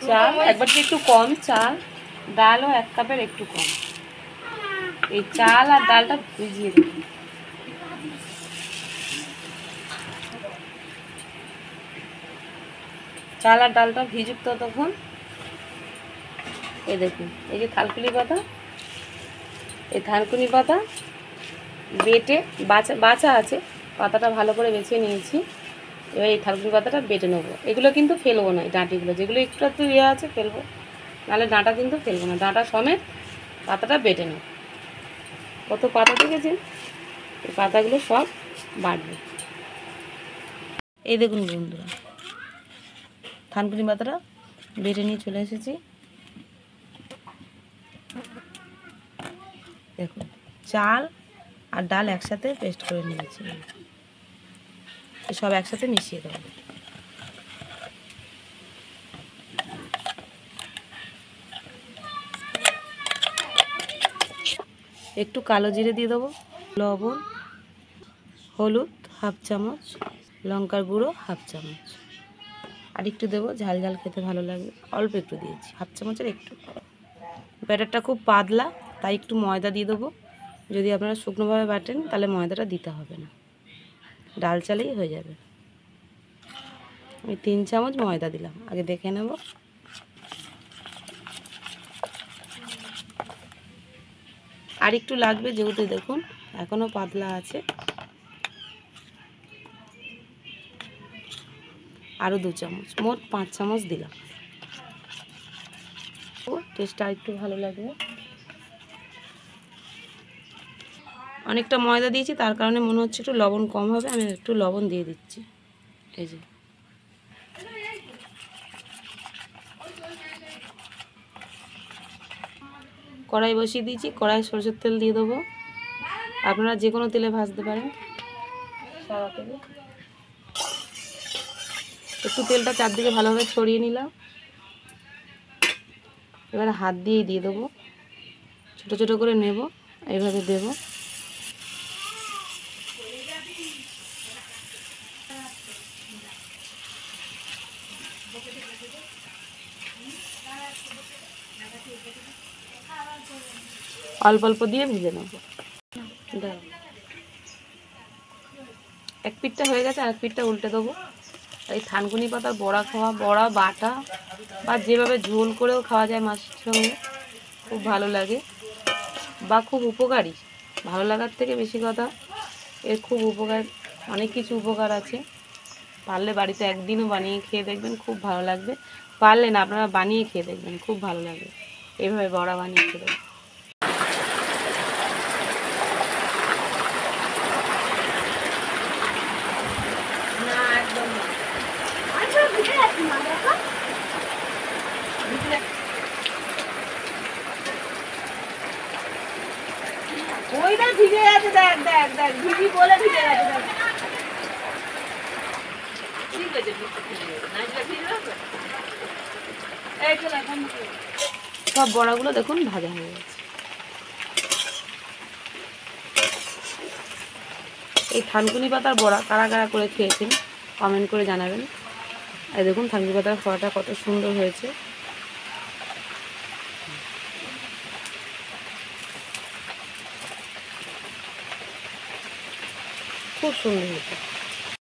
চাল একবার একটু কম, চাল ডালও 1 কাপের একটু কম। এই চাল আর ডালটা ভিজিয়ে দেব। চাল আর ডালটা ভিজুক তো তখন। এই দেখুন, এই যে থানকুনি পাতা, এই থানকুনি পাতা বেটে বাছা আছে, পাতাটা ভালো করে বেছে নিয়েছি। এবার এই থানকুনি পাতাটা বেটে নেবো। এগুলো কিন্তু ফেলবো না, এই ডাঁটিগুলো যেগুলো একটু একটু আছে ফেলবো, নাহলে ডাঁটা কিন্তু ফেলবো না, ডাঁটা সমেত পাতাটা বেটে নেব। কত পাতা দেখেছেন, এই পাতাগুলো সব বাটবে। এই দেখুন বন্ধুরা, থানকুনি পাতাটা বেটে নিয়ে চলে এসেছি। দেখুন, চাল আর ডাল একসাথে পেস্ট করে নিয়েছি, সব একসাথে মিশিয়ে দেবো। একটু কালো জিরে দিয়ে দেবো, লবণ, হলুদ 1/2 চামচ, লঙ্কার গুঁড়ো 1/2 চামচ, আর একটু দেবো, ঝাল ঝাল খেতে ভালো লাগে, অল্প একটু দিয়েছি, 1/2 চামচের একটু। ব্যাটারটা খুব পাতলা, তাই একটু ময়দা দিয়ে দেবো। যদি আপনারা শুকনোভাবে বাটেন তাহলে ময়দাটা দিতে হবে না, ডাল চালেই হয়ে যাবে। আমি 3 চামচ ময়দা দিলাম, আগে দেখে নেব। আর একটু লাগবে, যেহেতু দেখুন এখনও পাতলা আছে। আরও 2 চামচ, মোট 5 চামচ দিলাম। টেস্টটা একটু ভালো লাগবে। অনেকটা ময়দা দিয়েছি, তার কারণে মনে হচ্ছে একটু লবণ কম হবে, আমি একটু লবণ দিয়ে দিচ্ছি। এই যে কড়াই বসিয়ে দিয়েছি, কড়াই সরষের তেল দিয়ে দেবো। আপনারা যে কোনো তেলে ভাজতে পারেন, সাদা তেলে। একটু তেলটা চারদিকে ভালোভাবে ছড়িয়ে নিলাম। এবার হাত দিয়েই দিয়ে দেবো, ছোটো ছোটো করে নেব, এইভাবে দেব। অল্প অল্প দিয়ে ভেজে নেব। এক পিঠটা হয়ে গেছে, আর এক পিঠটা উল্টে দেবো। এই থানকুনি পাতার বড়া খাওয়া, বড়া বাটা বা যেভাবে ঝোল করেও খাওয়া যায় মাছের সঙ্গে, খুব ভালো লাগে বা খুব উপকারী। ভালো লাগার থেকে বেশি কথা, এর খুব উপকার, অনেক কিছু উপকার আছে। পারলে বাড়িতে একদিনও বানিয়ে খেয়ে দেখবেন, খুব ভালো লাগবে। পারলে না, আপনারা বানিয়ে খেয়ে দেখবেন, খুব ভালো লাগবে। এইভাবে বড়া বানিয়ে খেয়ে দেখবেন। ওইটা ভিজে গেছে, দেখ দেখ দেখ, ভিজি বলে ভিজে গেছে, দেখ। সব বড়াগুলো দেখুন ভাজা হয়ে গেছে। এই থানকুনি পাতার বড়া কারা কারা করে খেয়েছেন কমেন্ট করে জানাবেন। এই দেখুন থানকুনি পাতার বড়াটা কত সুন্দর হয়েছে। খুব সুন্দর হয়েছে।